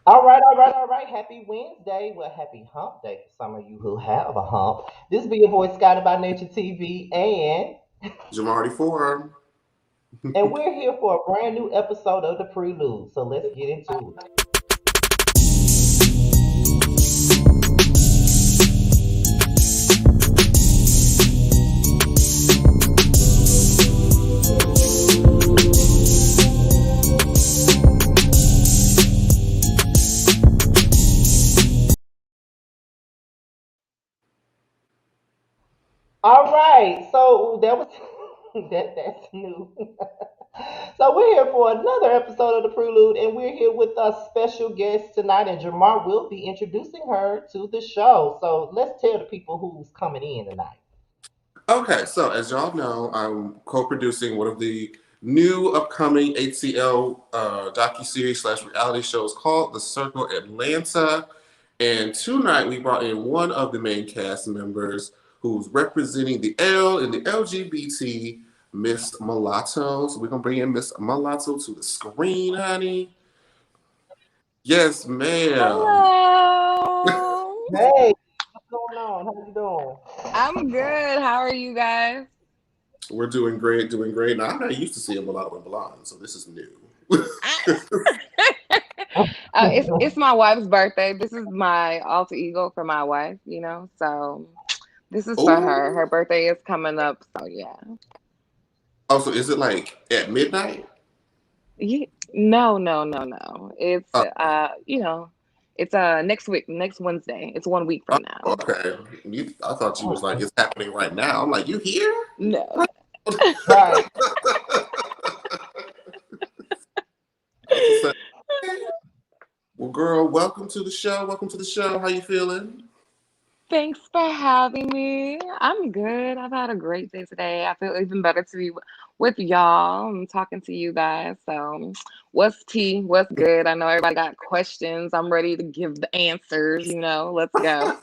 All right. Happy Wednesday. Well, happy hump day for some of you who have a hump. This be your boy Scotty by Nature TV, Jamar 4. and we're here for a brand new episode of the Prelude. So let's get into it. All right. So that was that's new. So we're here for another episode of the Prelude, and we're here with a special guest tonight, and Jamar will be introducing her to the show. So let's tell the people who's coming in tonight. Okay, so as y'all know, I'm co-producing one of the new upcoming ATL docu-series slash reality shows called The Circle Atlanta. And tonight we brought in one of the main cast members who's representing the L in the LGBT, Miss Mulatto. So we're gonna bring in Miss Mulatto to the screen, honey. Yes, ma'am. Hello. Hey, what's going on? How you doing? I'm good. How are you guys? We're doing great, doing great. Now I'm not used to seeing mulatto and blonde, so this is new. I- it's my wife's birthday. This is my alter ego for my wife, So this is for her. Her Oh, birthday is coming up, so yeah. also, is it like at midnight? No, no, no, no. It's Oh, it's next week, next Wednesday. It's 1 week oh, from now. okay. I thought you was like Okay. it's happening right now. I'm like, you here? No. Right. That's what's up. Well, girl, welcome to the show. Welcome to the show. How you feeling? Thanks for having me. I'm good. I've had a great day today. I feel even better to be with y'all and talking to you guys. So, what's tea? What's good? I know everybody got questions. I'm ready to give the answers. Let's go.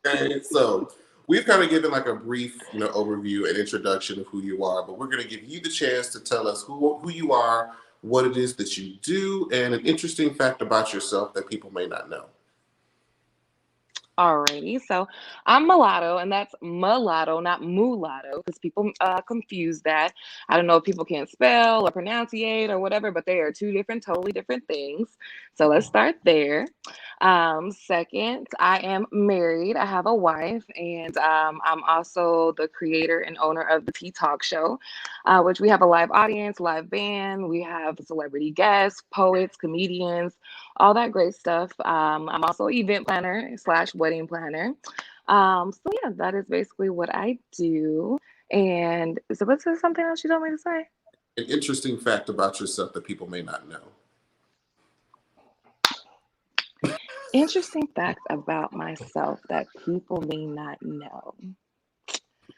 Okay, so we've kind of given like a brief, overview and introduction of who you are, but we're going to give you the chance to tell us who you are, what it is that you do, and an interesting fact about yourself that people may not know. Alrighty, so I'm mulatto, and that's mulatto, not mulatto, because people confuse that. I don't know if people can't spell or pronunciate or whatever, but they are two different, totally different things. So let's start there. Second, I am married. I have a wife, and I'm also the creator and owner of the Tea Talk Show, which we have a live audience, live band. We have celebrity guests, poets, comedians, all that great stuff. I'm also event planner slash wedding planner. So yeah, that is basically what I do. And so, what's there something else you told me to say? An interesting fact about yourself that people may not know. Interesting facts about myself that people may not know.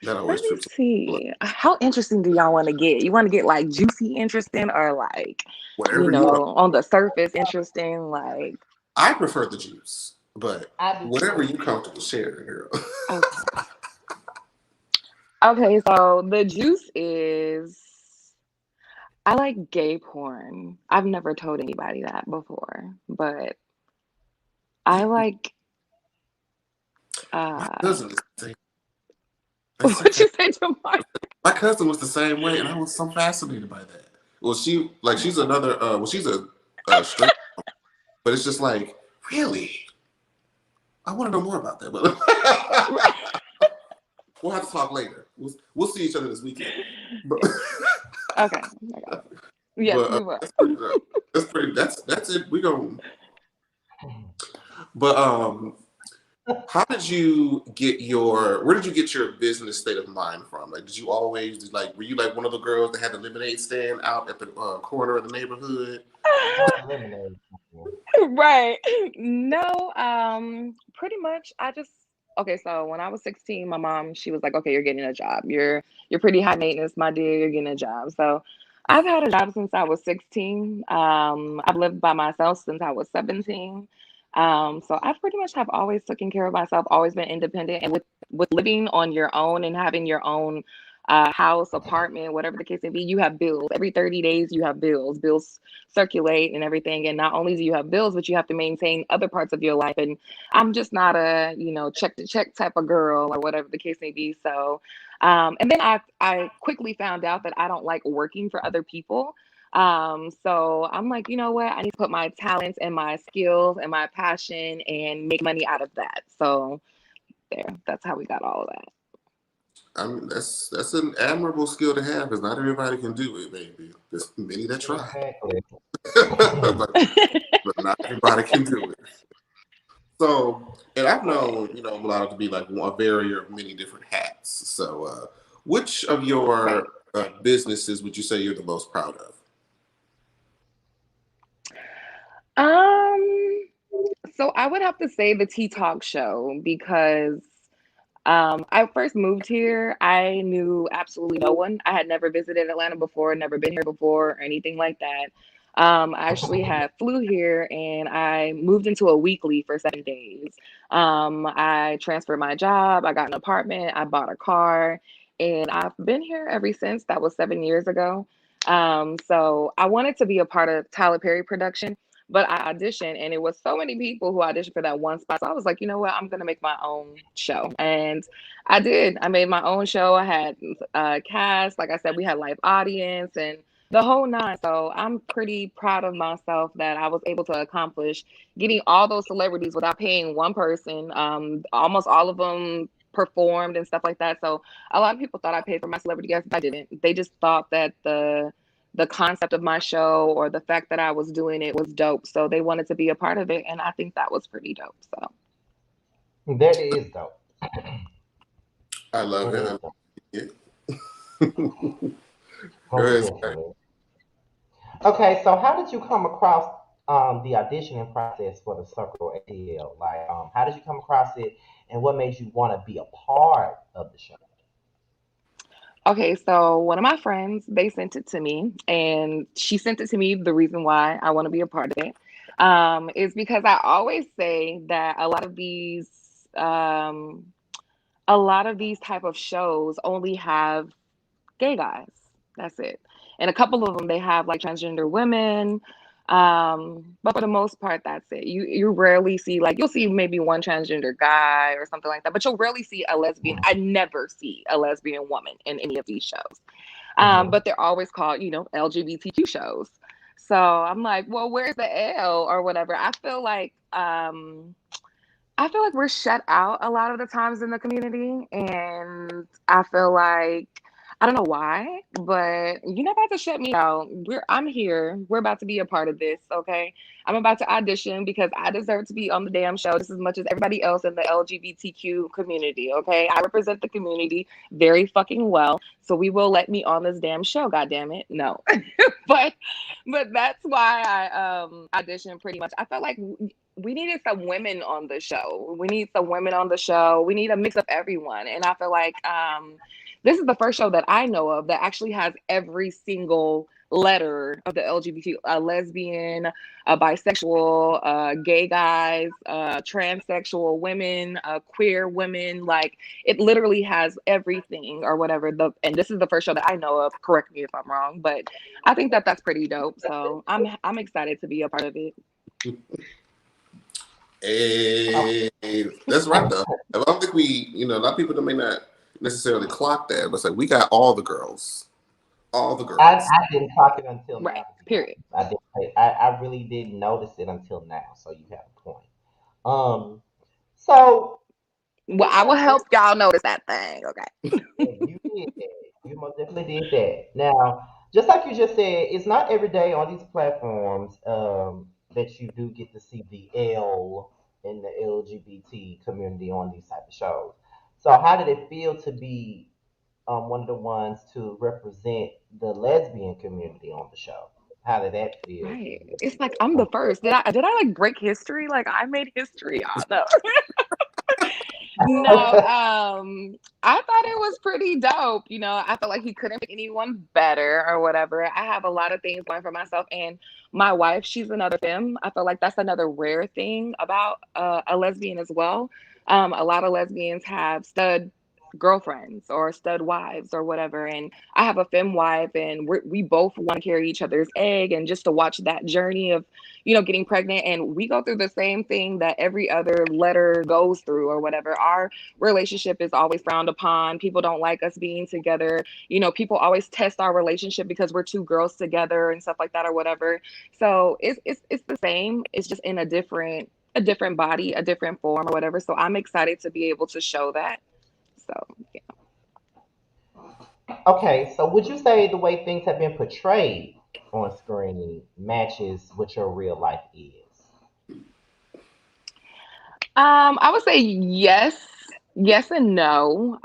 That Let always me trips me up. see. How interesting do y'all want to get? You want to get like juicy interesting or like, Whatever you want. on the surface interesting? Like, I prefer the juice, but I do whatever too. you comfortable sharing, girl. okay. Okay, so the juice is I like gay porn. I've never told anybody that before, but I like My uh cousin is the same. That's so what crazy. you say, Jamar? My cousin was the same way, and I was so fascinated by that. Well, she's another. She's a straight, but it's just like, really, I want to know more about that. But we'll have to talk later. We'll see each other this weekend. But Okay. Okay. Yes, but we will. that's it. We go. But how did you get your? Where did you get your business state of mind from? Like, did you always like? Were you like one of the girls that had the lemonade stand out at the corner of the neighborhood? Not lemonade. Right. No, pretty much I just okay, so when I was 16, my mom, she was like, "Okay, you're getting a job. You're pretty high maintenance, my dear. You're getting a job." So, I've had a job since I was 16. I've lived by myself since I was 17. So I pretty much have always taken care of myself, always been independent, and with living on your own and having your own house, apartment, whatever the case may be, you have bills. Every 30 days, you have bills. Bills circulate and everything. And not only do you have bills, but you have to maintain other parts of your life. And I'm just not a, check to check type of girl or whatever the case may be. So, and then I quickly found out that I don't like working for other people. So I'm like, you know what? I need to put my talents and my skills and my passion and make money out of that. So that's how we got all of that. I mean, that's an admirable skill to have because not everybody can do it, baby. There's many that try, Exactly. but not everybody can do it. So, and I've known, Mulatto to be like a barrier of many different hats. So, which of Right. your businesses would you say you're the most proud of? Um, so I would have to say the Tea Talk show because I first moved here. I knew absolutely no one. I had never visited Atlanta before, never been here before, or anything like that. I actually had flew here and I moved into a weekly for 7 days. I transferred my job. I got an apartment. I bought a car, and I've been here ever since. That was 7 years ago. So I wanted to be a part of Tyler Perry production. But I auditioned, and it was so many people who auditioned for that one spot. So I was like, you know what? I'm gonna make my own show, and I did. I made my own show. I had cast, like I said, we had live audience and the whole nine. So I'm pretty proud of myself that I was able to accomplish getting all those celebrities without paying one person. Almost all of them performed and stuff like that. So a lot of people thought I paid for my celebrity guests. I didn't. They just thought that the concept of my show or the fact that I was doing it was dope. So they wanted to be a part of it. And I think that was pretty dope. So That is dope. I love It it. is I love dope. it. Go Most ahead, Scotty. definitely. Okay, so how did you come across the auditioning process for the Circle ATL? Like, how did you come across it, and what made you want to be a part of the show? okay, so one of my friends, they sent it to me, and she sent it to me. The reason why I want to be a part of it is because I always say that a lot of these type of shows only have gay guys. That's it. And a couple of them they have like transgender women. But for the most part, that's it. You rarely see like you'll see maybe one transgender guy or something like that, but you'll rarely see a lesbian. I never see a lesbian woman in any of these shows. Mm-hmm. But they're always called, LGBTQ shows. So I'm like, well, where's the L or whatever? I feel like we're shut out a lot of the times in the community, and I feel like I don't know why, but you're not about to shut me out. I'm here. We're about to be a part of this, okay? I'm about to audition because I deserve to be on the damn show just as much as everybody else in the LGBTQ community, okay? I represent the community very fucking well, so we will let me on this damn show, god damn it. No. but but that's why I auditioned pretty much. I felt like we needed some women on the show. We need some women on the show. We need a mix of everyone. And I feel like this is the first show that I know of that actually has every single letter of the LGBT, lesbian, bisexual, gay guys, transsexual women, queer women. Like it literally has everything or whatever. And this is the first show that I know of. Correct me if I'm wrong, but I think that that's pretty dope. So I'm excited to be a part of it. Hey, that's right though. I don't think a lot of people that may not necessarily clock that, but it's like we got all the girls. I didn't clock it until now, Right. to be Period. honest. I really didn't notice it until now, so you have a point. So Well, just I will like help y'all notice that thing. Okay. you did that. You most definitely did that. Now, just like you just said, it's not every day on these platforms that you do get to see the L in the LGBT community on these type of shows. So, how did it feel to be one of the ones to represent the lesbian community on the show? How did that feel to Right. you? It's like I'm the first. Did I like break history? Like I made history. Y'all know. No, I thought it was pretty dope. I felt like he couldn't pick anyone better or whatever. I have a lot of things going for myself, and my wife, she's another femme. I feel like that's another rare thing about a lesbian as well. A lot of lesbians have stud girlfriends or stud wives or whatever. And I have a femme wife, and we both want to carry each other's egg, and just to watch that journey of, getting pregnant. And we go through the same thing that every other letter goes through or whatever. Our relationship is always frowned upon. People don't like us being together. People always test our relationship because we're two girls together and stuff like that or whatever. So it's the same. It's just in a different body, a different form or whatever. So I'm excited to be able to show that. So yeah. Okay, so would you say the way things have been portrayed on screen matches what your real life is? I would say yes, yes and no.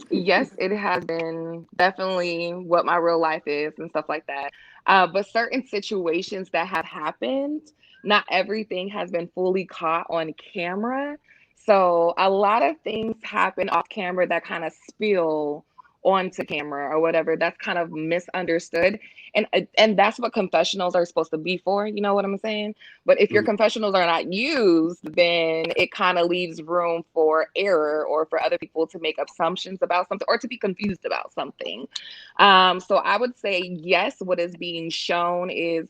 Yes, it has been definitely what my real life is and stuff like that. But certain situations that have happened, not everything has been fully caught on camera. So a lot of things happen off camera that kind of spill onto camera or whatever. That's kind of misunderstood. And that's what confessionals are supposed to be for. You know what I'm saying? But if your Mhm. confessionals are not used, then it kind of leaves room for error or for other people to make assumptions about something or to be confused about something. So I would say yes, what is being shown is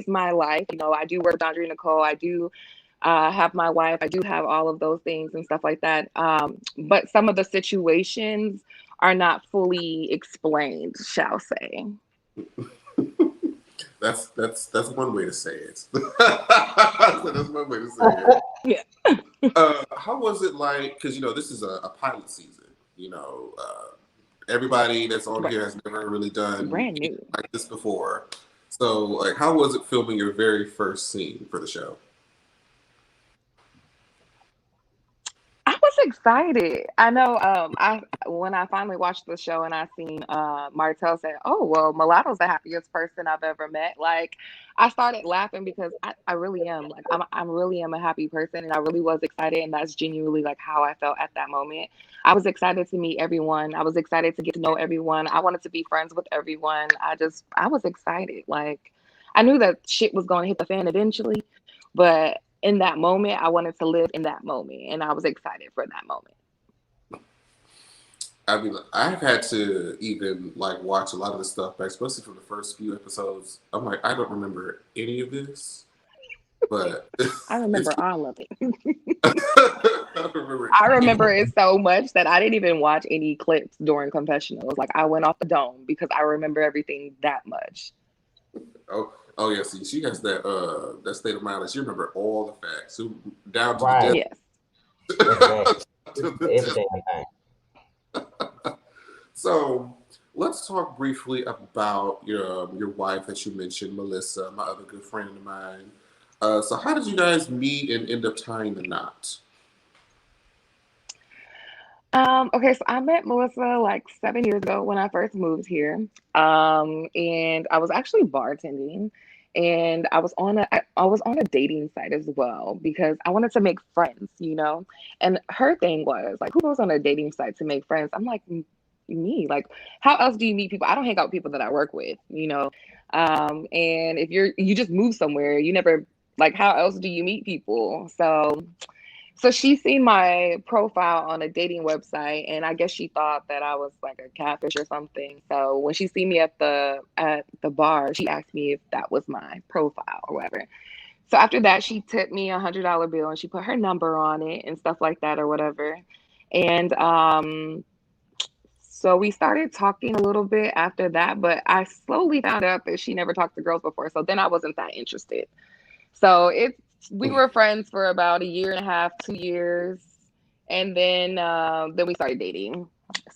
my life. I do work with Andre Nicole. I do have my wife. I do have all of those things and stuff like that. But some of the situations are not fully explained, shall say. That's one way to say it. That's one way to say it. Yeah. How was it like? Because this is a pilot season. You know, everybody that's on Right. here has never really done Brand anything new. like this before. So, like, how was it filming your very first scene for the show? I was excited. I know I when I finally watched the show and I seen Martell say, "Oh, well, Mulatto's the happiest person I've ever met." Like I started laughing because I really am. Like I really am a happy person, and I really was excited, and that's genuinely like how I felt at that moment. I was excited to meet everyone. I was excited to get to know everyone. I wanted to be friends with everyone. I was excited. Like I knew that shit was going to hit the fan eventually, but in that moment, I wanted to live in that moment, and I was excited for that moment. I mean, I've had to even like watch a lot of the stuff back, especially from the first few episodes. I'm like, I don't remember any of this, but I it's. remember all of it. I don't remember I any. remember it so much that I didn't even watch any clips during confessionals. Like I went off the dome because I remember everything that much. Oh yeah. See, she has that state of mind that she remember all the facts, down to the death. Right, Yes. exactly. To the Every death. damn thing. So let's talk briefly about your wife that you mentioned, Melissa, my other good friend of mine. So how did you guys meet and end up tying the knot? Okay, so I met Melissa like 7 years ago when I first moved here. And I was actually bartending, and I was on a dating site as well because I wanted to make friends. And her thing was like, who goes on a dating site to make friends? I'm like, Me. Like, how else do you meet people? I don't hang out with people that I work with. And if you just move somewhere, you never like how else do you meet people? So she seen my profile on a dating website, and I guess she thought that I was like a catfish or something. So when she see me at the bar, she asked me if that was my profile or whatever. So after that, she tipped me $100 bill, and she put her number on it and stuff like that or whatever. And so we started talking a little bit after that, but I slowly found out that she never talked to girls before. So then I wasn't that interested. So we were friends for about a year and a half, 2 years, and then we started dating.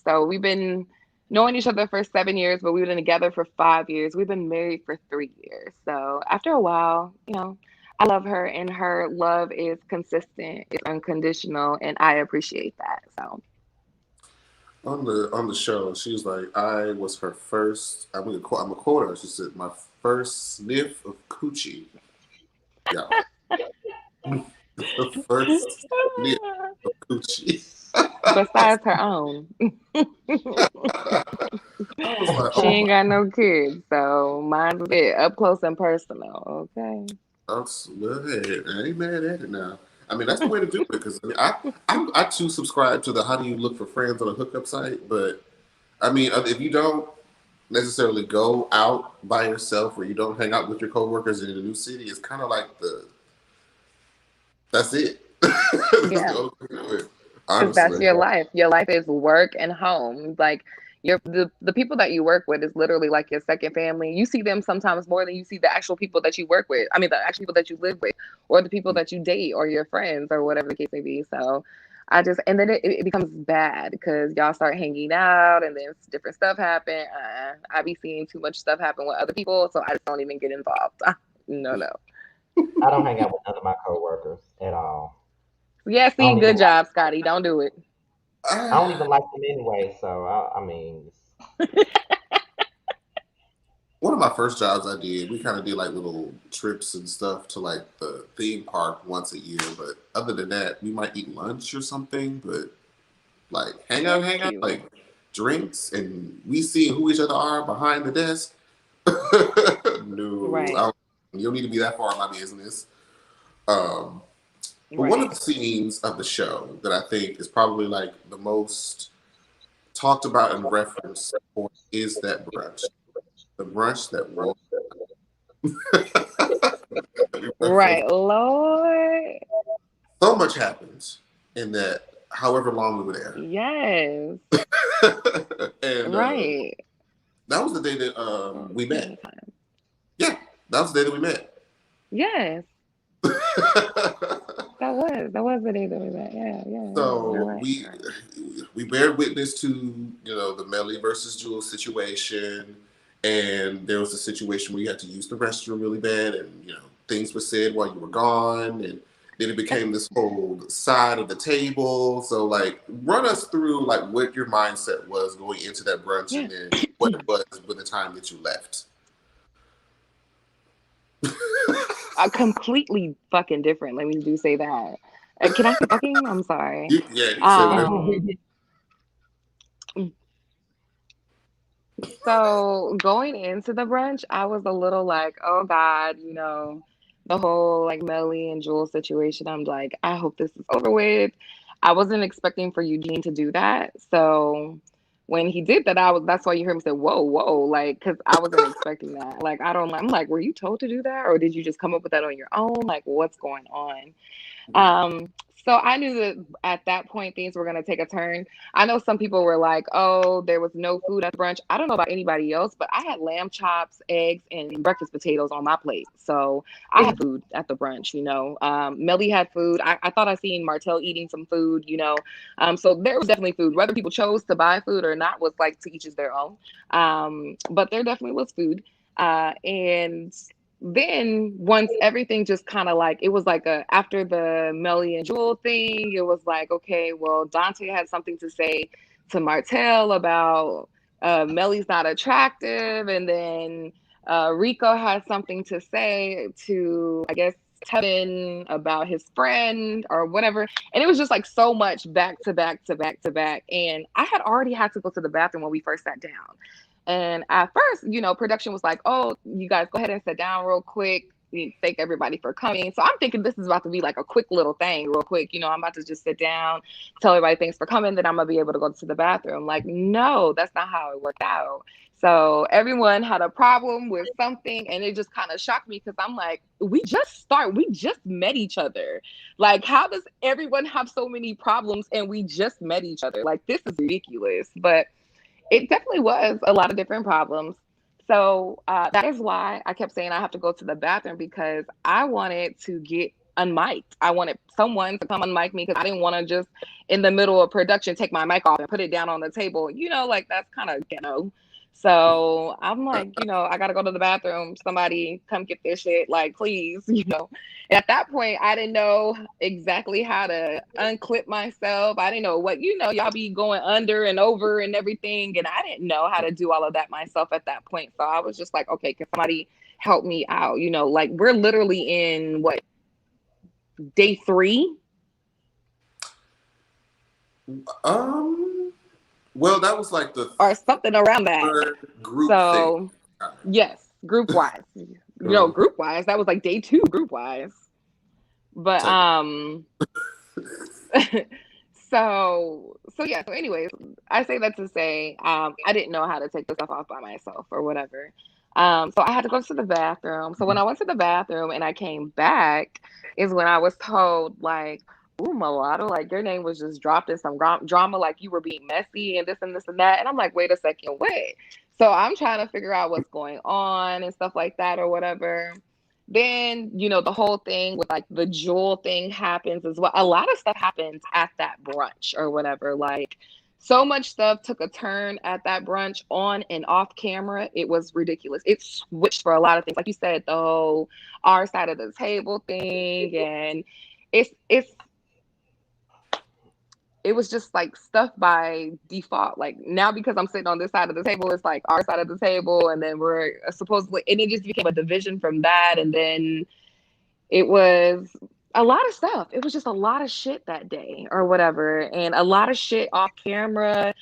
So we've been knowing each other for 7 years, but we've been together for 5 years. We've been married for 3 years. So after a while, I love her, and her love is consistent, it's unconditional, and I appreciate that. So On the show, she was like, I was her first. I'm a quote her. She said, my first sniff of coochie. Yeah, the first sniff of coochie. besides her own, I was like, she oh ain't my, got no kids, so mine's a bit up close and personal. Okay. well, hey, I ain't mad at it now. I mean, that's the way to do it because I mean, I too subscribe to the how do you look for friends on a hookup site, but I mean, if you don't necessarily go out by yourself or you don't hang out with your coworkers in a new city, it's kind of like that's it. That's the Yeah. only thing to do it, Because that's honestly. your life. Your life is work and home. Like the people that you work with is literally like your second family. You see them sometimes more than you see the actual people that you work with. I mean, the actual people that you live with, or the people that you date, or your friends, or whatever the case may be. So and then it becomes bad because y'all start hanging out, and then different stuff happen. I be seeing too much stuff happen with other people, so I just don't even get involved. No, no. I don't hang out with none of my coworkers at all. Yeah, I see, don't even good like. job, Scotty. Don't do it. I don't even like them anyway. So I mean, One of my first jobs I did, we kind of did like little trips and stuff to like the theme park once a year. But other than that, we might eat lunch or something. But like That's hang out, cute. like drinks, and we see who each other are behind the desk. No, Right, you don't need to be that far in my business. Um, but one of right. the scenes of the show that I think is probably like the most talked about and referenced for is that brunch. The brunch that won't be referenced. Right, Lord. So much happens in that however long we were there. Yes, And right. that was the day that we Many met. times. Yeah, that was the day that we met. Yes, that was the day that we met. Yeah, yeah, yeah. You're So right. You're right. we bear witness to the Melly versus Jules situation, and there was a situation where you had to use the restroom really bad, and things were said while you were gone, and then it became this whole side of the table. So like, run us through like what your mindset was going into that brunch, Yeah. and then what it was by the time that you left. Completely fucking different. Let me do say that. Can I say fucking? I'm sorry. Yeah, you can say whatever. Um. So going into the brunch, I was a little like, oh God, the whole like Melly and Jewel situation. I'm like, I hope this is over with. I wasn't expecting for Eugene to do that. So when he did that, that's why you heard me say, whoa, whoa, like, because I wasn't expecting that. Like, I'm like, were you told to do that? Or did you just come up with that on your own? Like, what's going on? Um, so I knew that at that point things were going to take a turn. I know some people were like, "Oh, there was no food at the brunch." I don't know about anybody else, but I had lamb chops, eggs, and breakfast potatoes on my plate. So I had food at the brunch. Melly had food. I thought I seen Martell eating some food. So there was definitely food. Whether people chose to buy food or not was like to each is their own. But there definitely was food. And then once everything just kind of like it was like after the Melly and Jewel thing, it was like, okay, well, Dante had something to say to Martell about Melly's not attractive, and then Rico had something to say to, I guess, Tevin about his friend or whatever. And it was just like so much back to back to back to back. And I had already had to go to the bathroom when we first sat down. And at first, production was like, oh, you guys go ahead and sit down real quick. We thank everybody for coming. So I'm thinking this is about to be like a quick little thing, real quick. I'm about to just sit down, tell everybody thanks for coming, then I'm going to be able to go to the bathroom. Like, no, that's not how it worked out. So everyone had a problem with something, and it just kind of shocked me because I'm like, we just met each other. Like, how does everyone have so many problems and we just met each other? Like, this is ridiculous. But it definitely was a lot of different problems. So that is why I kept saying I have to go to the bathroom because I wanted to get unmiked. I wanted someone to come unmic me because I didn't want to just in the middle of production take my mic off and put it down on the table. Like that's kind of ghetto. So I'm like, I gotta go to the bathroom. Somebody come get this shit, like please. And at that point, I didn't know exactly how to unclip myself. I didn't know what, y'all be going under and over and everything. And I didn't know how to do all of that myself at that point. So I was just like, okay, can somebody help me out? Like we're literally in what, day 3? Well, that was like the Or something around that. third group thing. So yes, group wise. Mhm. Group wise, that was like day 2 group wise. But Take it. so yeah. So anyways, I say that to say I didn't know how to take the stuff off by myself or whatever. So I had to go to the bathroom. So when I went to the bathroom and I came back, is when I was told like, "Ooh, mulatto, like your name was just dropped in some drama, like you were being messy and this and that." And I'm like, "Wait a second, wait." So I'm trying to figure out what's going on and stuff like that or whatever. Then, the whole thing with like the jewel thing happens as well. A lot of stuff happens at that brunch or whatever. Like, so much stuff took a turn at that brunch on and off camera. It was ridiculous. It switched for a lot of things. Like you said, the whole our side of the table thing. And it's it was just like stuff by default. Like now, because I'm sitting on this side of the table, it's like our side of the table, and then we're supposedly, and it just became a division from that. And then it was a lot of stuff. It was just a lot of shit that day or whatever, and a lot of shit off camera,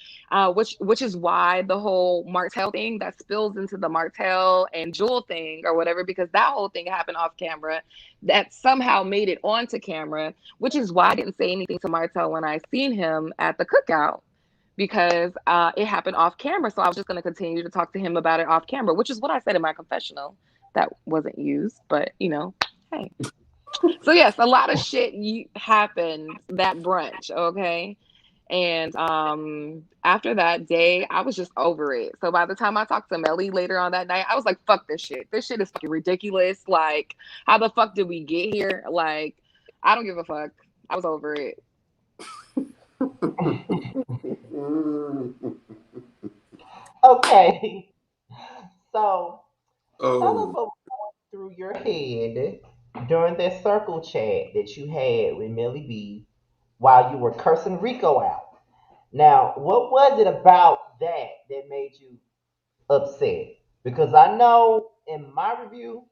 which is why the whole Martell thing that spills into the Martell and Jewel thing or whatever, because that whole thing happened off camera that somehow made it onto camera, which is why I didn't say anything to Martell when I seen him at the cookout, because it happened off camera. So I was just going to continue to talk to him about it off camera, which is what I said in my confessional that wasn't used, but hey. So yes, a lot of shit happened that brunch, okay? And after that day, I was just over it. So by the time I talked to Melly later on that night, I was like, fuck this shit. This shit is fucking ridiculous. Like, how the fuck did we get here? Like, I don't give a fuck. I was over it. Okay. So tell us Oh, what went through your head during that circle chat that you had with Millie B while you were cursing Rico out. Now, what was it about that made you upset? Because I know in my review,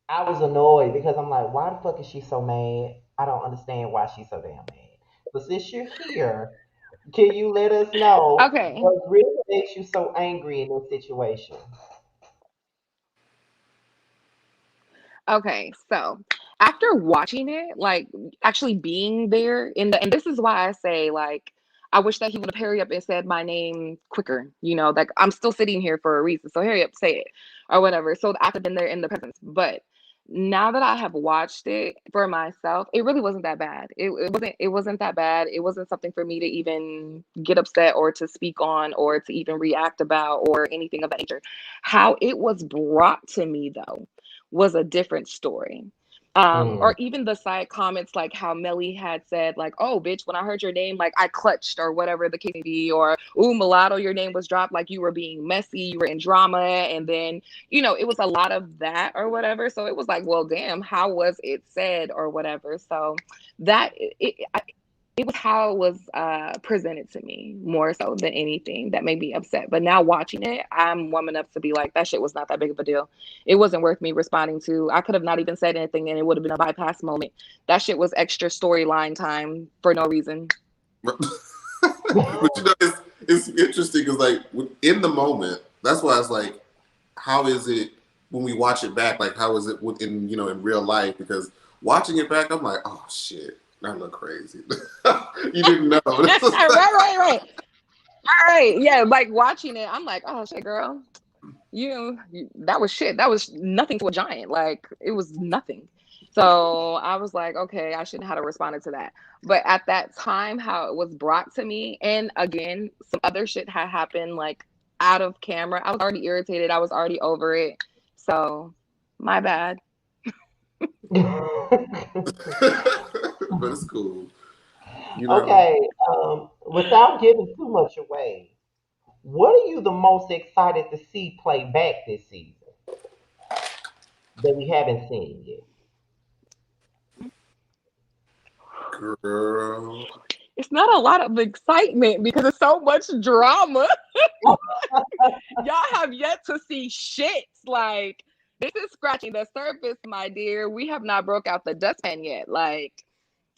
I was annoyed because I'm like, why the fuck is she so mad? I don't understand why she's so damn mad. But since you're here, can you let us know Okay. what really makes you so angry in this situation? Okay, so after watching it, like actually being there and this is why I say like I wish that he would have hurry up and said my name quicker, like I'm still sitting here for a reason. So hurry up, say it or whatever. So I could have been there in the presence. But now that I have watched it for myself, it really wasn't that bad. It wasn't that bad. It wasn't something for me to even get upset or to speak on or to even react about or anything of that nature. How it was brought to me though was a different story. Mm. Or even the side comments, like how Melly had said, like, "Oh, bitch, when I heard your name, like I clutched," or whatever the case may be, or "Ooh, mulatto, your name was dropped, like you were being messy, you were in drama," and then it was a lot of that or whatever. So it was like, well, damn, how was it said or whatever? So that it was how it was presented to me more so than anything that made me upset. But now watching it, I'm warming up to be like, that shit was not that big of a deal. It wasn't worth me responding to. I could have not even said anything and it would have been a bypass moment. That shit was extra storyline time for no reason. but it's interesting because like in the moment, that's why it's like, how is it when we watch it back? Like, how is it in in real life? Because watching it back, I'm like, oh shit, I look crazy. You didn't know. Right. All right. Yeah, like watching it, I'm like, oh shit, girl. That was shit. That was nothing to a giant. Like it was nothing. So I was like, okay, I shouldn't have responded to that. But at that time, how it was brought to me, and again, some other shit had happened like out of camera. I was already irritated. I was already over it. So my bad. But it's cool, you know. Okay, without giving too much away, what are you the most excited to see play back this season that we haven't seen yet? Girl. It's not a lot of excitement because it's so much drama. Y'all have yet to see shit. Like this is scratching the surface, my dear. We have not broke out the dustpan yet. Like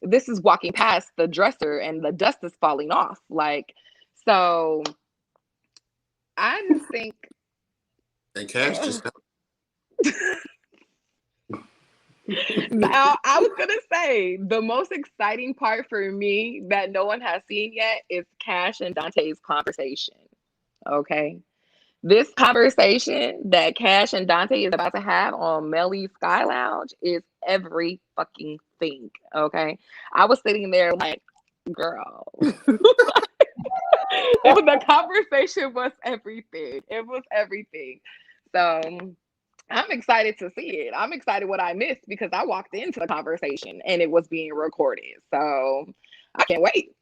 this is walking past the dresser and the dust is falling off. Like so, I just think. And Cash just Now, I was gonna say the most exciting part for me that no one has seen yet is Cash and Dante's conversation. Okay. This conversation that Cash and Dante is about to have on Melly's Sky Lounge is every fucking thing. Okay. I was sitting there like, girl. The conversation was everything. It was everything. So I'm excited to see it. I'm excited what I missed because I walked into the conversation and it was being recorded. So I can't wait.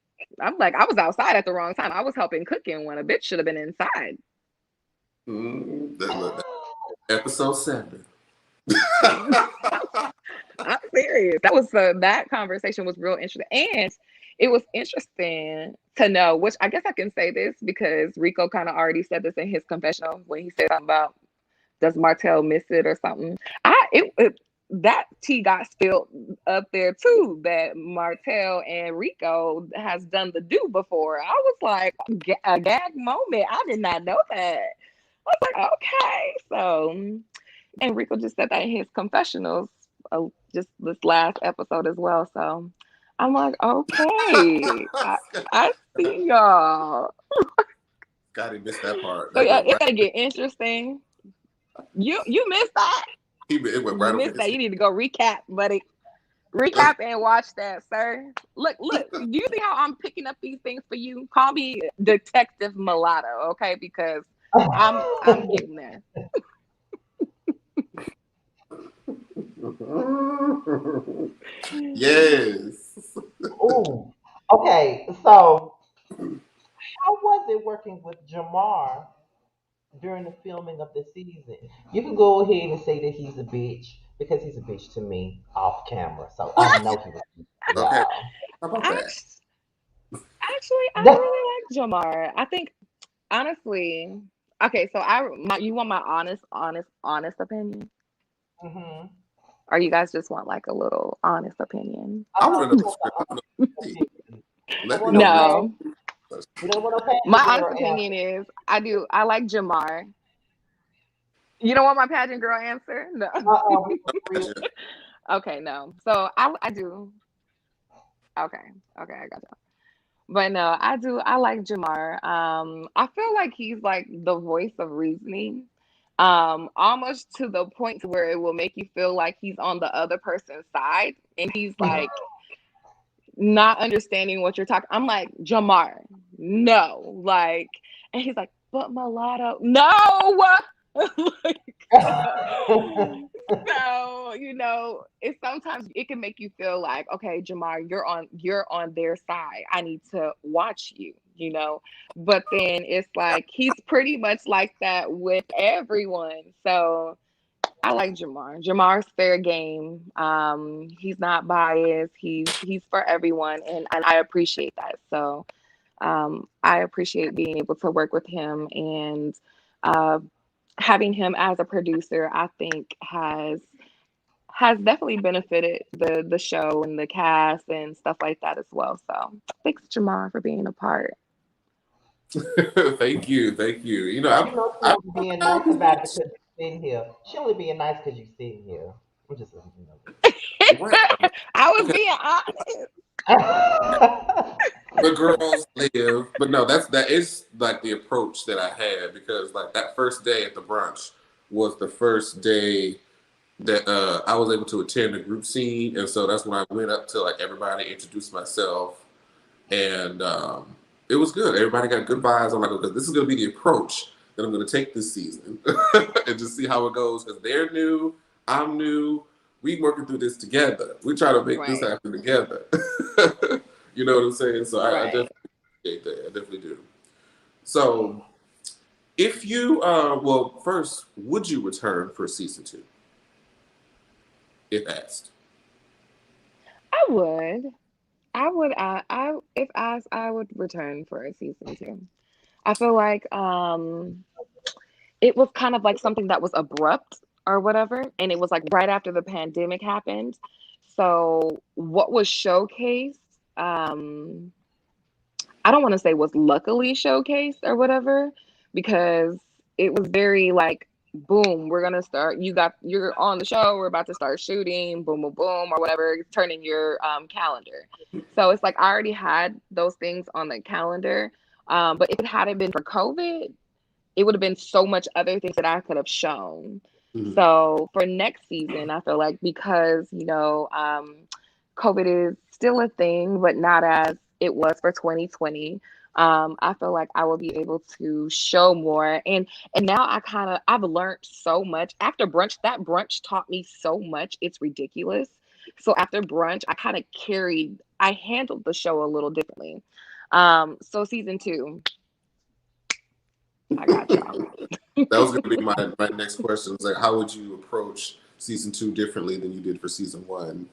I'm like, I was outside at the wrong time. I was helping cooking when a bitch should have been inside. Episode 7. I'm serious. That conversation was real interesting, and it was interesting to know. Which I guess I can say this because Rico kind of already said this in his confessional when he said something about does Martell miss it or something. That tea got spilled up there too. That Martell and Rico has done the do before. I was like a gag moment. I did not know that. I was like, okay, so. And Rico just said that in his confessionals, just this last episode as well. So I'm like, okay, I see y'all. Scotty missed that part. So That yeah, went it's right. gonna get interesting. You missed that. It went You right over missed his that. head. You need to go recap, buddy. Recap and watch that, sir. Look. Do you see how I'm picking up these things for you? Call me Detective Mulatto, okay? Because I'm getting there. Yes. Ooh. Okay, so how was it working with Jamar during the filming of the season? You can go ahead and say that he's a bitch because he's a bitch to me off camera. So I know he was a bitch to Okay. y'all. How about that? Actually, I really like Jamar. I think honestly, okay. So you want my honest opinion, hmm or you guys just want like a little honest opinion? I want to know We the want script. I want to know. the we don't Let me want know no the past. No, We don't want no my pageant honest girl opinion is I like Jamar. You don't want my pageant girl answer? No. We for real. answer. Okay, no. So I do. Okay, okay, I got you. But no, I do. I like Jamar. I feel like he's like the voice of reasoning. Almost to the point to where it will make you feel like he's on the other person's side, and he's like not understanding what you're talking. I'm like, Jamar, no, like, and he's like, but Mulatto, no. Like, so it's sometimes it can make you feel like, okay, Jamar, you're on their side. I need to watch you. But then it's like he's pretty much like that with everyone. So I like Jamar. Jamar's fair game. He's not biased. He's for everyone, and I appreciate that. So I appreciate being able to work with him and uh, having him as a producer. I think has definitely benefited the show and the cast and stuff like that as well. So thanks, Jamar, for being a part. Thank you. Thank you. You know she I only being nice about it because you're sitting here. She only being nice because you're sitting here. I'm just letting you know right. I was Okay. being honest. that. The girls live, but no, that is like the approach that I had because like that first day at the brunch was the first day that I was able to attend a group scene, and so that's when I went up to like everybody, introduced myself, and it was good. Everybody got good vibes. I'm like, okay, this is going to be the approach that I'm going to take this season, and just see how it goes because they're new, I'm new. We working through this together. We try to make this Right, happen together. You know what I'm saying? So I right. definitely appreciate that. I definitely do. So if you, well, first, would you return for season 2 if asked? I would. I would. I if asked, I would return for a season 2. I feel like it was kind of like something that was abrupt or whatever, and it was like right after the pandemic happened. So what was showcased, um, I don't want to say was luckily showcased or whatever, because it was very like boom, we're gonna start. You're on the show. We're about to start shooting. Boom, boom, boom, or whatever. Turn in your calendar. So it's like I already had those things on the calendar. But if it hadn't been for COVID, it would have been so much other things that I could have shown. Mhm. So for next season, I feel like because COVID is still a thing, but not as it was for 2020. I feel like I will be able to show more, and now I've learned so much after brunch. That brunch taught me so much. It's ridiculous. So after brunch, I handled the show a little differently. So season two, I got y'all. That was going to be my next question. Was like, how would you approach season two differently than you did for season one?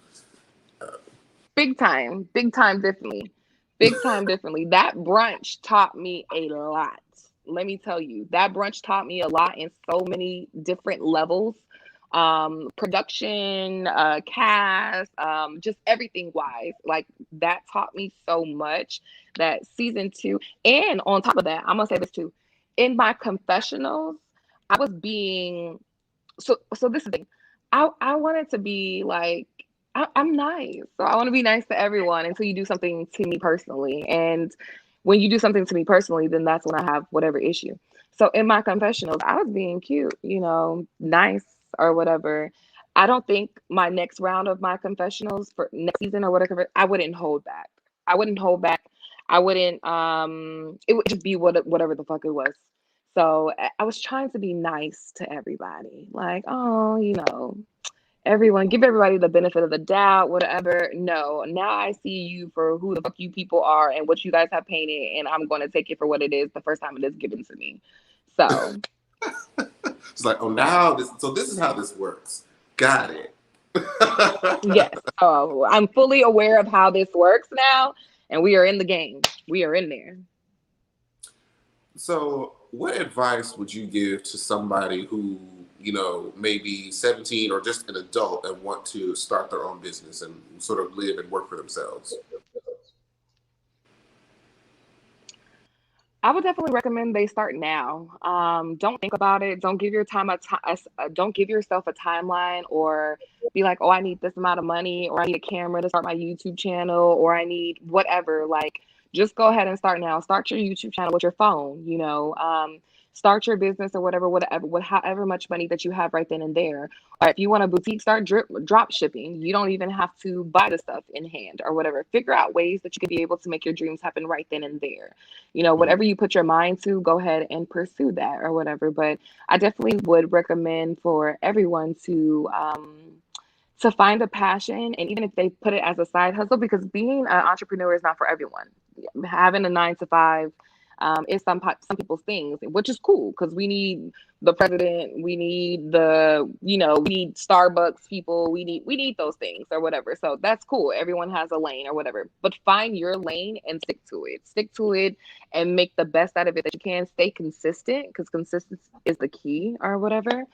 Big time differently. Big time differently. That brunch taught me a lot. Let me tell you, that brunch taught me a lot in so many different levels. Production, cast, just everything wise. Like that taught me so much that season two, and on top of that, I'm gonna say this too. In my confessionals, I was being so this is the thing. I wanted to be like I'm nice. So I want to be nice to everyone until you do something to me personally. And when you do something to me personally, then that's when I have whatever issue. So in my confessionals, I was being cute, nice or whatever. I don't think my next round of my confessionals for next season or whatever, I wouldn't hold back. I wouldn't hold back. I wouldn't it would just be whatever the fuck it was. So I was trying to be nice to everybody. Like, oh, everyone, give everybody the benefit of the doubt, whatever. No, now I see you for who the fuck you people are and what you guys have painted, and I'm going to take it for what it is the first time it is given to me. So, It's like, oh, now this is how this works. Got it. yes. Oh, I'm fully aware of how this works now, and we are in the game. We are in there. So, what advice would you give to somebody who, may be 17 or just an adult and want to start their own business and sort of live and work for themselves? I would definitely recommend they start now. Don't think about it. Don't give your time don't give yourself a timeline or be like, oh, I need this amount of money or I need a camera to start my YouTube channel or I need whatever. Like, just go ahead and start now. Start your YouTube channel with your phone. Start your business or whatever, with however much money that you have right then and there. Or if you want a boutique, start drop shipping. You don't even have to buy the stuff in hand or whatever. Figure out ways that you could be able to make your dreams happen right then and there. Mhm. Whatever you put your mind to, go ahead and pursue that or whatever. But I definitely would recommend for everyone to find a passion, and even if they put it as a side hustle, because being an entrepreneur is not for everyone. Having a 9 to 5 is some people's things, which is cool because we need the president, we need we need Starbucks people, we need those things or whatever. So that's cool. Everyone has a lane or whatever, but find your lane and stick to it, and make the best out of it that you can. Stay consistent because consistency is the key or whatever.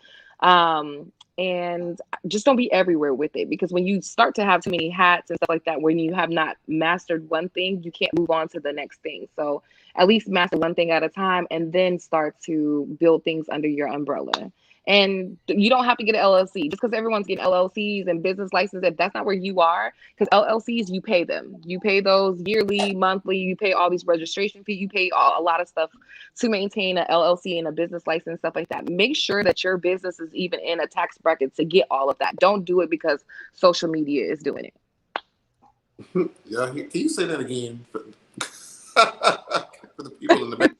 And just don't be everywhere with it, because when you start to have too many hats and stuff like that, when you have not mastered one thing, you can't move on to the next thing. So at least master one thing at a time and then start to build things under your umbrella. And you don't have to get an LLC just because everyone's getting LLCs and business licenses. If that's not where you are, because LLCs, you pay them. You pay those yearly, monthly. You pay all these registration fees. You pay a lot of stuff to maintain a LLC and a business license, stuff like that. Make sure that your business is even in a tax bracket to get all of that. Don't do it because social media is doing it. Yeah, can you say that again for, for the people in the back?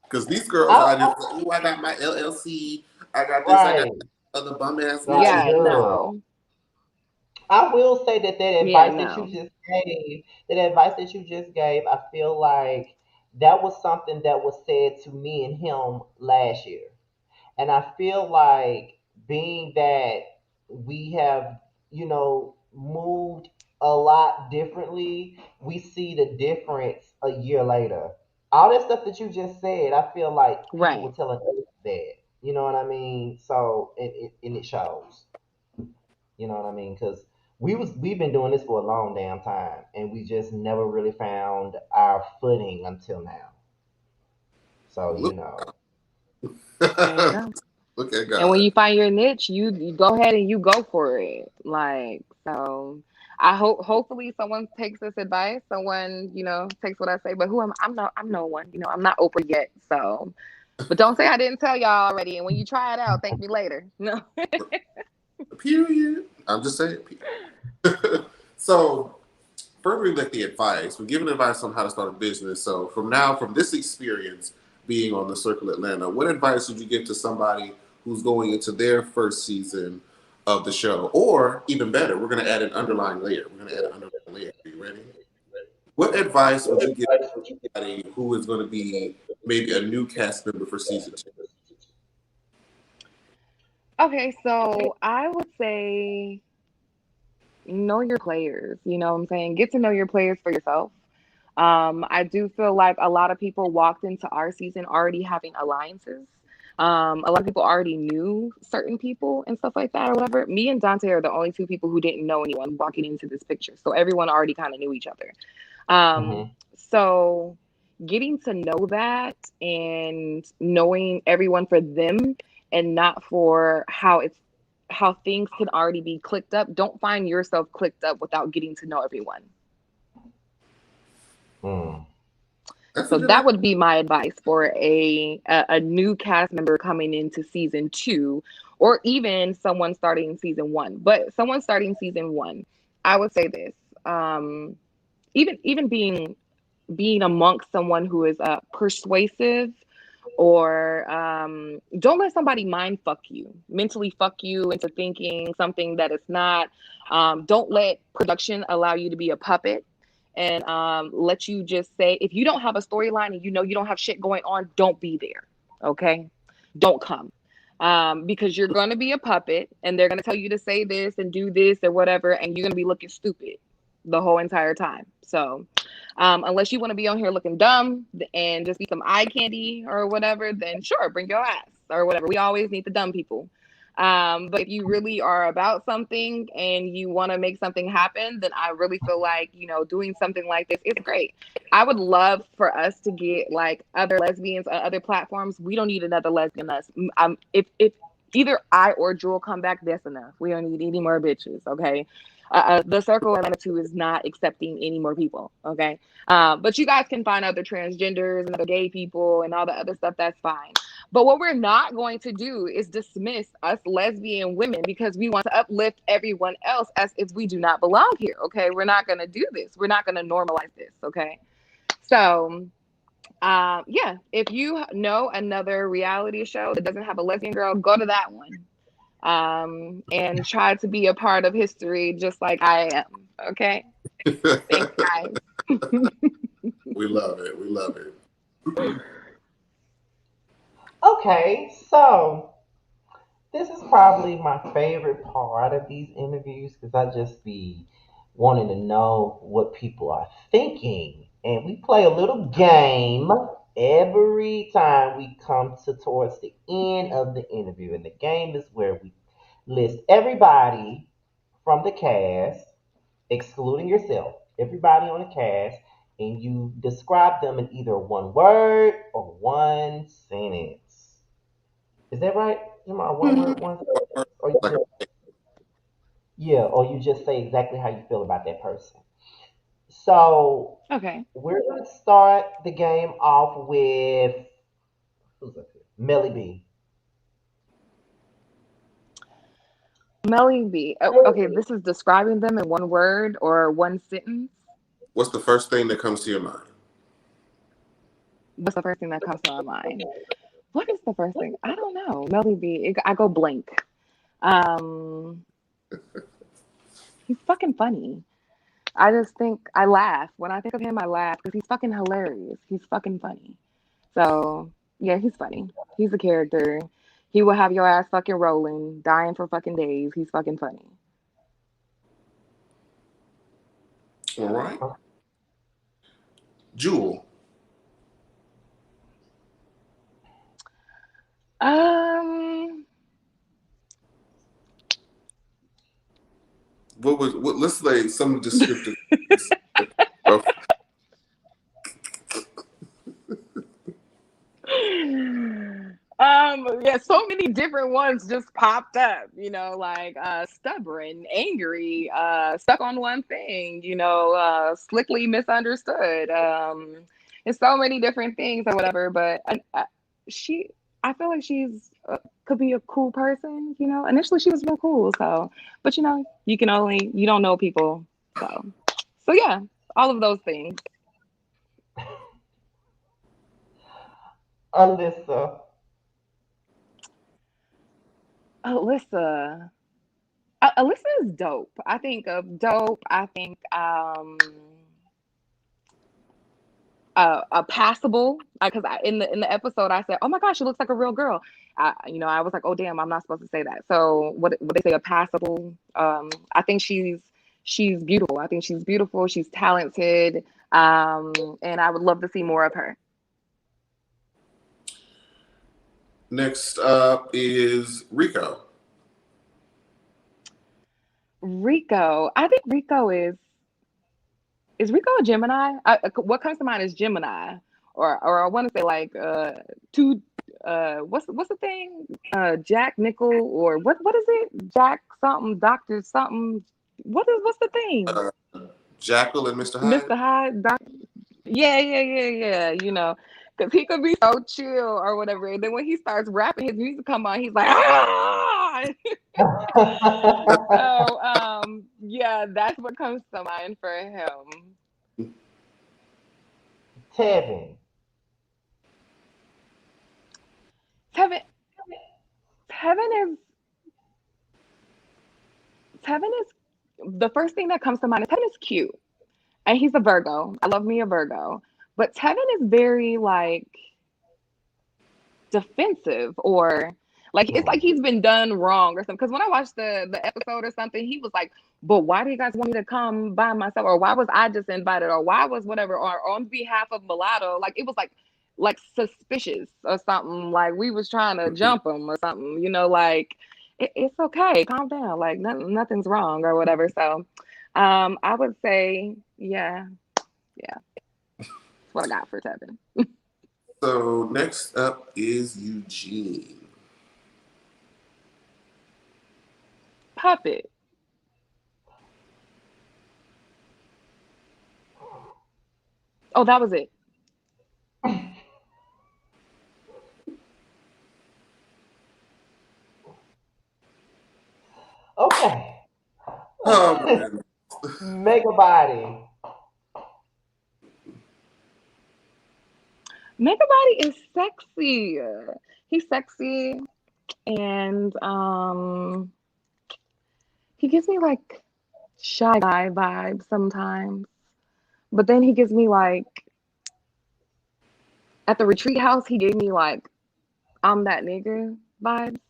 Because these girls I, out here, oh, I got my LLC, I got this, I got right, that, other bum ass right, bitches. Yeah, girl. no. I will say that Yeah, advice that you no. just gave, I feel like that was something that was said to me and him last year. And I feel like being that we have, moved a lot differently, we see the difference a year later. All that stuff that you just said, I feel like people were Right. telling us that. You know what I mean? So and it shows. You know what I mean? Because we've been doing this for a long damn time, and we just never really found our footing until now. So Look. There you go. Look at And when God. you find your niche, you go ahead and you go for it. Like, so I hope hopefully someone takes this advice. Someone, takes what I say. But who am I'm no one. I'm not Oprah yet. So but don't say I didn't tell y'all already. And when you try it out, thank me later. No. Period. I'm just saying. So, furthering like the advice, we're giving advice on how to start a business. So, from this experience being on the Circle Atlanta, what advice would you give to somebody who's going into their first season of the show? Or even better, we're going to add an underlying layer. We're going to add an underlying layer. Are you ready? What advice would you give somebody who is going to be maybe a new cast member for season two? Okay, so I would say know your players. You know what I'm saying? Get to know your players for yourself. I do feel like a lot of people walked into our season already having alliances. A lot of people already knew certain people and stuff like that or whatever. Me and Dante are the only two people who didn't know anyone walking into this picture. So everyone already kind of knew each other. Mm-hmm. So getting to know that and knowing everyone for them and not for how things can already be clicked up. Don't find yourself clicked up without getting to know everyone. Mm. That's a So good that idea. would be my advice for a new cast member coming into season 2, or even someone starting season 1. But someone starting season 1, I would say this: even being amongst someone who is persuasive, or don't let somebody mind fuck you, mentally fuck you into thinking something that it's not. Don't let production allow you to be a puppet and let you just say, if you don't have a storyline and you don't have shit going on, don't be there. Okay, don't come. Because you're going to be a puppet and they're going to tell you to say this and do this or whatever, and you're going to be looking stupid the whole entire time. So unless you want to be on here looking dumb and just be some eye candy or whatever, then sure, bring your ass or whatever. We always need the dumb people. But if you really are about something and you want to make something happen, then I really feel like, doing something like this is great. I would love for us to get like other lesbians on other platforms. We don't need another lesbian us. If either I or Jewel come back, that's enough. We don't need any more bitches. Okay. The Circle Atlanta 2 is not accepting any more people. Okay. But you guys can find other transgenders and other gay people and all the other stuff. That's fine. But what we're not going to do is dismiss us lesbian women because we want to uplift everyone else as if we do not belong here. Okay. We're not going to do this. We're not going to normalize this. Okay. So, yeah, if you know another reality show that doesn't have a lesbian girl, go to that one. And try to be a part of history just like I am. Okay. Thanks, guys. We love it. We love it. Okay, so this is probably my favorite part of these interviews because I just be wanting to know what people are thinking. And we play a little game every time we come to towards the end of the interview. And the game is where we list everybody from the cast, excluding yourself, everybody on the cast, and you describe them in either one word or one sentence. Is that right, Jamar? One word, one sentence? Or you Like, just, yeah, or you just say exactly how you feel about that person. So Okay. we're gonna start the game off with who's up here? Melly B. Melly B. Oh, okay, this is describing them in one word or one sentence. what's the first thing that comes to your mind? What's the first thing that comes to my mind? What is the first thing? I don't know. Melly B. I go blank. Um, he's fucking funny. I just think I laugh when I think of him. I laugh because he's fucking hilarious. He's fucking funny. So yeah, he's funny. He's a character. He will have your ass fucking rolling, dying for fucking days. He's fucking funny. All right. Jewel, Um, let's say some descriptive of yeah, so many many different ones just popped up, like stubborn, angry, stuck on one thing, slickly misunderstood. And so many different things or whatever. But she, I feel like she's could be a cool person. Initially she was real cool. So, but you don't know people. So yeah, all of those things. Alyssa. Alyssa. Alyssa is dope. I think of dope. I think passable. Because in the episode I said, "Oh my gosh, she looks like a real girl." I was like, "Oh damn, I'm not supposed to say that." So what they say, a passable. I think she's beautiful. I think she's beautiful. She's talented. And I would love to see more of her. Next up is Rico. Rico. I think Rico is Rico a Gemini? What comes to mind is Gemini, or I want to say like two. What's the thing? Jack Nickel, or what is it? Jack something, Doctor something. What's the thing? Jackal and Mr. Hyde. Mr. Hyde, Doctor. Yeah. Because he could be so chill or whatever, and then when he starts rapping, his music come on, he's like, ah! So yeah, that's what comes to mind for him. Tevin. Tevin is the first thing that comes to mind is Tevin is cute. And he's a Virgo. I love me a Virgo. But Tevin is very like defensive, or like it's like he's been done wrong or something. Because when I watched the episode or something, he was like, "But why do you guys want me to come by myself? Or why was I just invited? Or why was whatever? Or on behalf of Mulatto?" Like it was like suspicious or something. Like we was trying to jump him or something. Like it's okay, calm down. Like nothing's wrong or whatever. So, I would say, yeah. That's what I got for Tevin. So next up is Eugene. Puppet. Oh, that was it. Okay. Oh my goodness. Mega body. Megabody is sexy. He's sexy, and he gives me like shy guy vibes sometimes. But then he gives me like at the retreat house, he gave me like I'm that nigga vibes.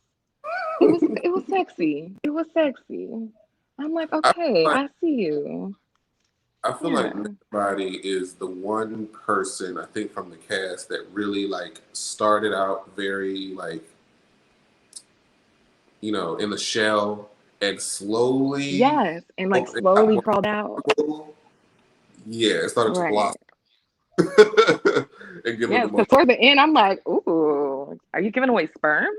It was sexy. It was sexy. I'm like, I feel okay, like, I see you. I feel like Yeah. Everybody is the one person I think from the cast that really like started out very like in the shell and slowly Yes. And like it got slowly more crawled out. comfortable. Yeah, it started to Right. blossom and get a Yes, little more. because toward the end, I'm like, ooh, are you giving away sperm?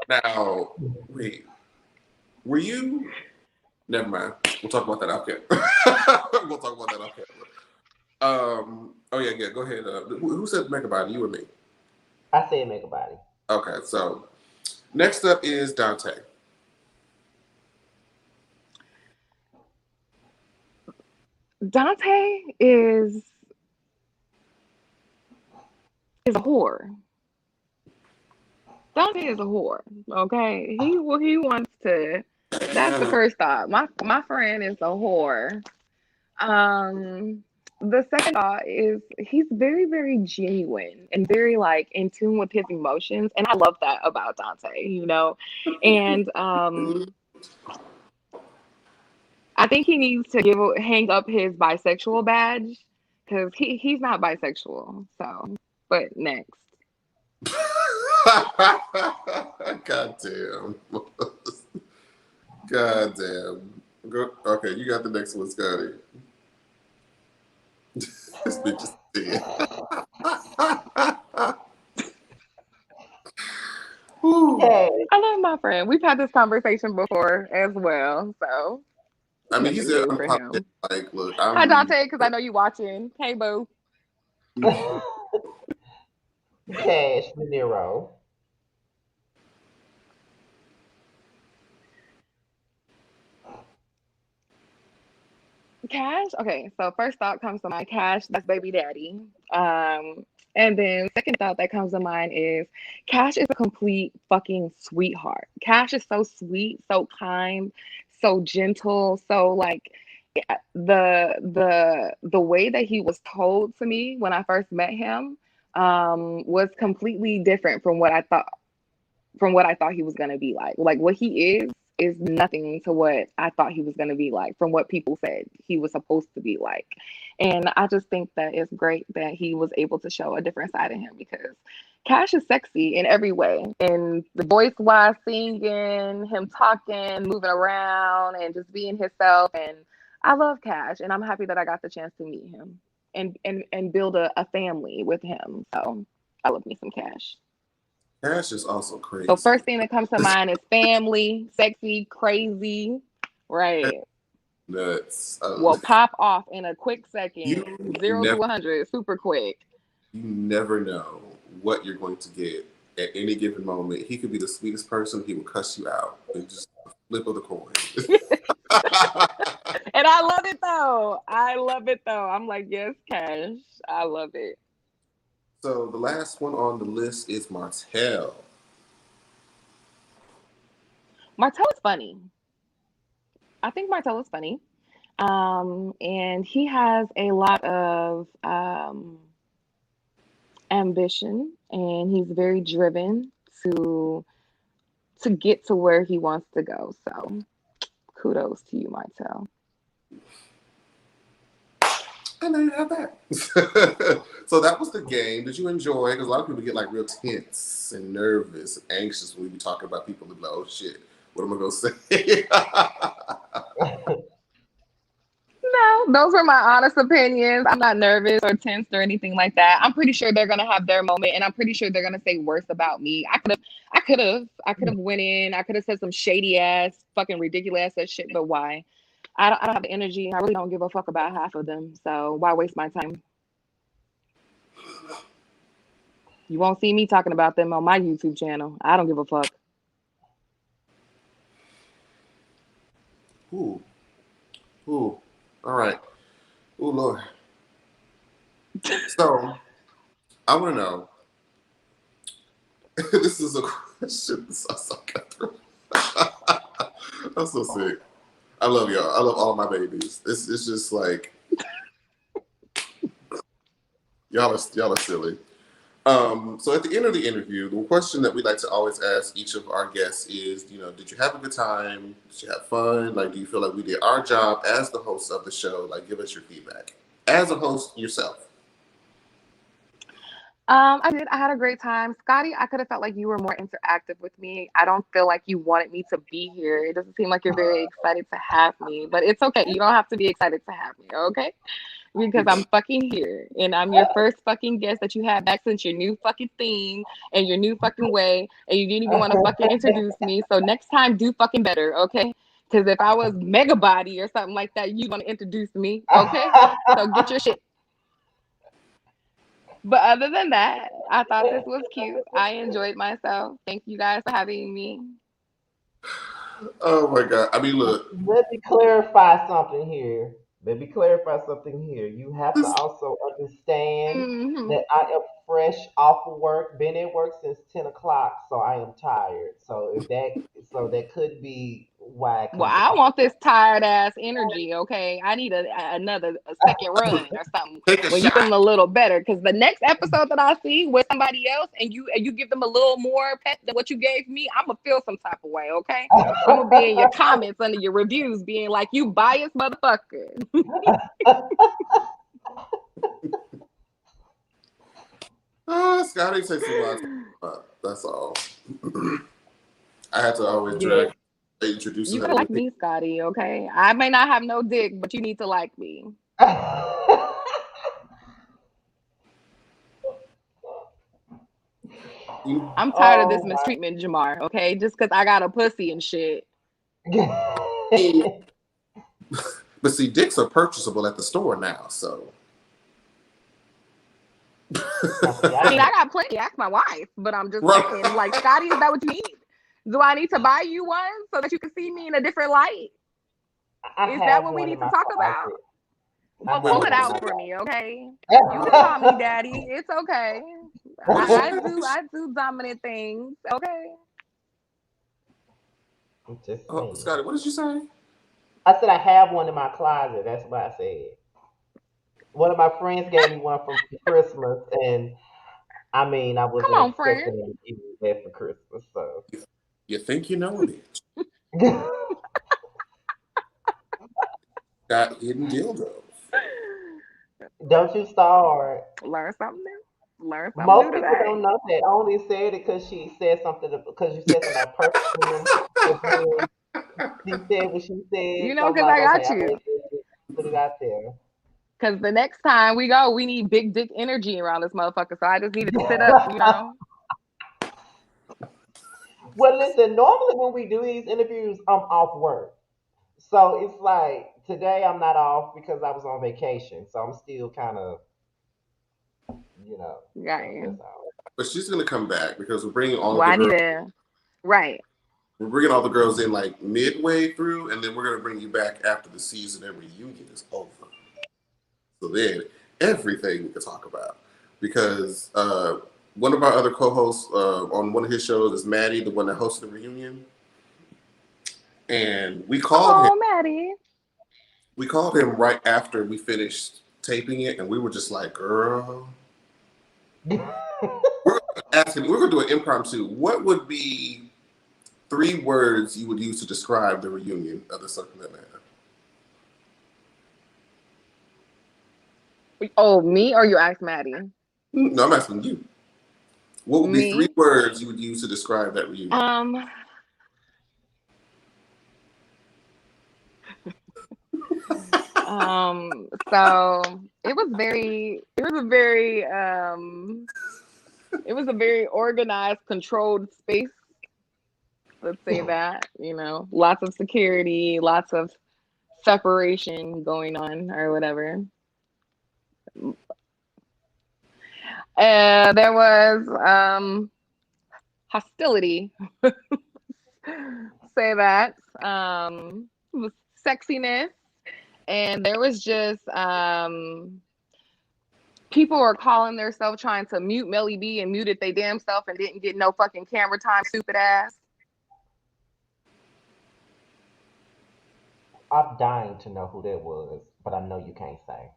Now, wait, were you? Never mind. We'll talk about that off camera. We'll talk about that off camera. Oh yeah. Go ahead. Who said Megabody? You or me? I said mega body. Okay. So next up is Dante. Dante is a whore. Dante is a whore. Okay, he wants to. That's the first thought. My friend is a whore. Um, the second thought is he's very, very genuine and very like in tune with his emotions, and I love that about Dante. And I think he needs to hang up his bisexual badge because he's not bisexual. So, but next. God damn. God damn. Okay, you got the next one, Scotty. This bitch is dead. Cash. I love my friend. We've had this conversation before as well, so I mean, nothing he's an new for unapologetic. him. Like, look, Hi I'm. Dante, because I know you watching. Hey boo. Cash De Niro. Cash. Okay, so first thought comes to mind, Cash. That's baby daddy. And then second thought that comes to mind is Cash is a complete fucking sweetheart. Cash is so sweet, so kind, so gentle, so like the way that he was told to me when I first met him was completely different from what I thought he was going to be like. Like what he is nothing to what I thought he was going to be like from what people said he was supposed to be like. And I just think that it's great that he was able to show a different side of him because Cash is sexy in every way. And the voice wise, singing, him talking, moving around, and just being himself. And I love Cash, and I'm happy that I got the chance to meet him and build a family with him. So I love me some Cash. Cash is also So crazy. first thing that comes to mind is family, sexy, crazy, right? Nuts. Will pop off in a quick You second, 0 to never, 100, super quick. you never know what you're going to get at any given moment. He could be the sweetest person. He will cuss you out. It's just a flip of the coin. And I love it though. I love it though. I'm like, yes, Cash. I love it. So the last one on the list is Martell. Martell is funny. I think Martell is funny. And he has a lot of ambition and he's very driven to to get to where he wants to go. So kudos to you, Martell. I know you have that. So that was the game. Did you enjoy? Because a lot of people get like real tense and nervous and anxious when we be talking about people and be like, oh shit, what am I gonna say? No, those were my honest opinions. I'm not nervous or tensed or anything like that. I'm pretty sure they're gonna have their moment, and I'm pretty sure they're gonna say worse about me. I could have went in. I could have said some shady ass, fucking ridiculous ass shit. But why? I don't have the energy. I really don't give a fuck about half of them. So why waste my time? You won't see me talking about them on my YouTube channel. I don't give a fuck. Ooh, ooh, all right. Ooh, Lord. So I want to know. This is a question. I'm so sick. I love y'all. I love all my babies. It's just like y'all are silly. So at the end of the interview, the question that we like to always ask each of our guests is, did you have a good time? Did you have fun? Like, do you feel like we did our job as the host of the show? Like, give us your feedback. As a host yourself. I did. I had a great time. Scotty, I could have felt like you were more interactive with me. I don't feel like you wanted me to be here. It doesn't seem like you're very excited to have me, but it's okay. You don't have to be excited to have me, okay? Because I'm fucking here and I'm your first fucking guest that you had back since your new fucking theme and your new fucking way, and you didn't even want to fucking introduce me. So next time, do fucking better, okay? Because if I was mega body or something like that, you want to introduce me, okay? So get your shit. But other than that, I thought this was cute. I enjoyed myself. Thank you guys for having me. Oh my God. I mean, look, Let me clarify something here. Let me clarify something here. You have to this, also understand Hmm. that I am fresh off of work, been at work since 10 o'clock, so I am tired. So that could be why it Well, comes I across. want this tired ass energy, okay? I need a second run or something take a when you feeling shot. a little better. Because the next episode that I see with somebody else and you give them a little more pet than what you gave me, I'm gonna feel some type of way, okay? I'm gonna be in your comments under your reviews being like, you biased motherfucker. Scotty takes a lot. That's all. I had to always Yeah. drag introducing You her gotta to like me. me, Scotty, okay? I may not have no dick, but you need to like me. I'm tired of this Oh mistreatment, Jamar. Okay, just because I got a pussy and shit. my. But see, dicks are purchasable at the store now, so. Now, see, I mean, I I got plenty. Ask my wife, but I'm just Right. saying, like, Scotty, is that what you need? Do I need to buy you one so that you can see me in a different light? Is that have what we one in need to my talk about? closet. I Well, pull have it Well, one in out my for me, okay? You can call me closet. daddy. It's okay. what did I she? do I do dominant things. Okay. I'm just Oh, saying. Scotty, what did you say? I said I have one in my closet. That's what I said. One of my friends gave me one for Christmas, and I mean, I Come wasn't on, friend. expecting them to give me that for Christmas. So, You think you know a bitch? Got hidden dildos. don't you start. Learn something new. Learn something new Most people today. don't know that. I only said it because she said something. Because you said something about perfume, and then she said what she You said. So know, I'm because like, I okay, got I you. let you put it out there. Because the next time we go, we need big dick energy around this motherfucker. So I just needed to sit up, you know. Well, listen. Normally, when we do these interviews, I'm off work. So it's like today I'm not off because I was on vacation. So I'm still kind of, you know. Got So that's you. all. But she's gonna come back because we're bringing all of Well, the I need girls. to. Right. We're bringing all the girls in like midway through, and then we're gonna bring you back after the season and reunion is over. So then everything we can talk about because one of our other co-hosts on one of his shows is Maddie, the one that hosted the reunion, and Oh, Maddie. we called him right after we finished taping it, and we were just like, "Girl, we're asking. We're gonna do an impromptu. What would be 3 words you would use to describe the reunion of the Circle Atlanta?" Oh, me or you asked Maddie? No, I'm asking you. What would be three Me. words you would use to describe that reunion? Um. So it was very. It was a very. It was a very organized, controlled space. Let's say that. You know, lots of security, lots of separation going on, or whatever. There was hostility. Say that. Sexiness, and there was just people were calling themselves trying to mute Melly B and muted they damn self and didn't get no fucking camera time, stupid ass. I'm dying to know who that was, but I know you can't say.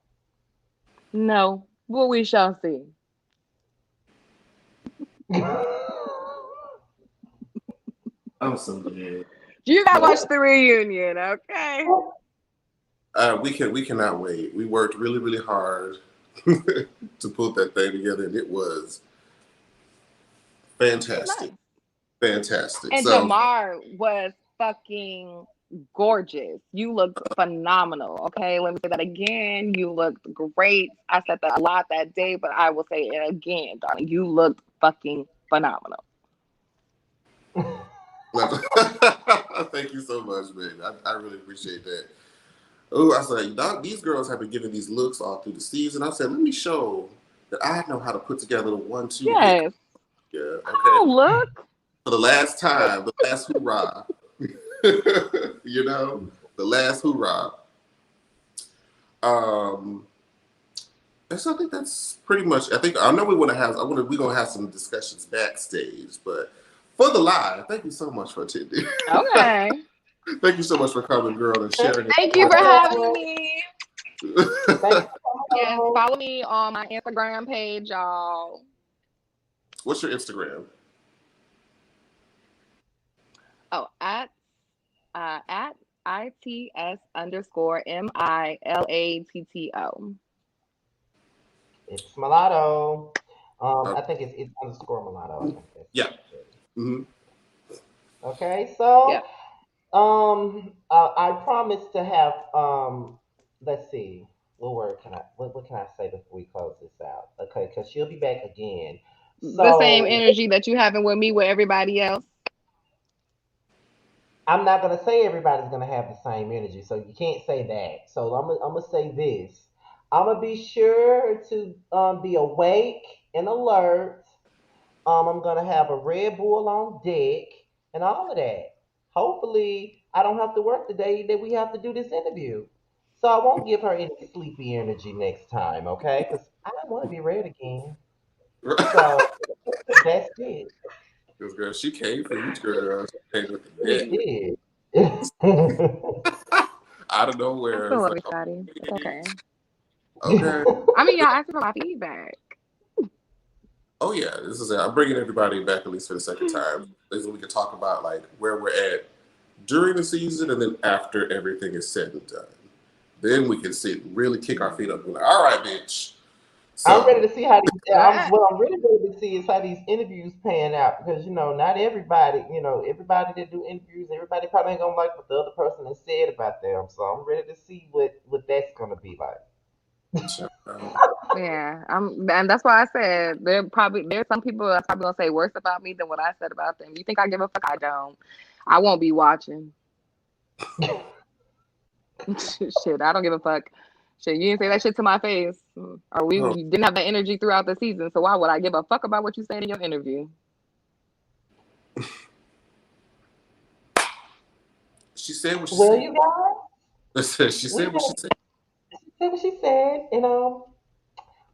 No, well, we shall see. I'm so dead. You gotta No, watch the reunion, okay? we cannot wait. We worked really really hard to put that thing together, and it was It was fantastic, nice. fantastic. And So Jamar was fucking gorgeous. You looked phenomenal. Okay, let me say that again. You looked great. I said that a lot that day, but I will say it again, darling. You looked fucking phenomenal. thank you so much, man. I really appreciate that. Oh, I said, these girls have been giving these looks all through the season. I said, let me show that I know how to put together the 1-2 hit. Yes. Yeah, okay. Oh, look. For the last time, the last hoorah. You know, the last hoorah. Um, and so I think that's pretty much. I know we want to have. We're gonna have some discussions backstage, but for the live, thank you so much for attending. Okay. Thank you so much for coming, girl, and Thank sharing you your Thank so you for story. having much. me. Thank you Yes, so follow me on my Instagram page, y'all. What's your Instagram? Oh, at ITS_MILATTO. It's Mulatto. Uh, I think it's underscore Mulatto. I think that's yeah. Mm-hmm. okay. So, Yep. I promise to have let's see, what word can I what can I say before we close this out? Okay, because she'll be back again. The same So energy that you having with me with everybody else. I'm not gonna say everybody's gonna have the same energy, so you can't say that. So I'm gonna say this. I'm gonna be sure to be awake and alert. I'm gonna have a Red Bull on deck and all of that. Hopefully, I don't have to work the day that we have to do this interview, so I won't give her any sleepy energy next time. Okay? Because I don't want to be red again. So that's it. Because girl, she came for you, girl. She came with the She net did. out of I nowhere. still It's love like, you, Scotty. It's okay. okay. I mean, y'all asking for my feedback. Oh yeah, this is it. I'm bringing everybody back at least for the second time. This is we can talk about like where we're at during the season and then after everything is said and done. Then we can sit and really kick our feet up and be like, all right, bitch. I'm ready So to see how these. Ah, What I'm really ready to see is how these interviews pan out because not everybody. Everybody that do interviews, everybody probably ain't gonna like what the other person has said about them. So I'm ready to see what that's gonna be like. yeah, and that's why I said there's some people that's probably gonna say worse about me than what I said about them. You think I give a fuck? I don't. I won't be watching. Shit, I don't give a fuck. Shit, you didn't say that shit to my face, or we oh, didn't have that energy throughout the season. So why would I give a fuck about what you said in your interview? she said what she Well, said. you guys, She we said what she had said. said what she said, and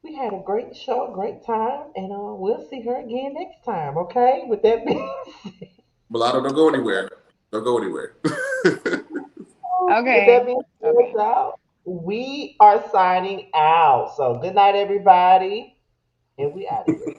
we had a great show, a great time, and we'll see her again next time. Okay, with that being Mulatto, don't go anywhere. Don't go anywhere. with that Okay, being okay. said, out, we are signing out. So good night, everybody, and we out of here.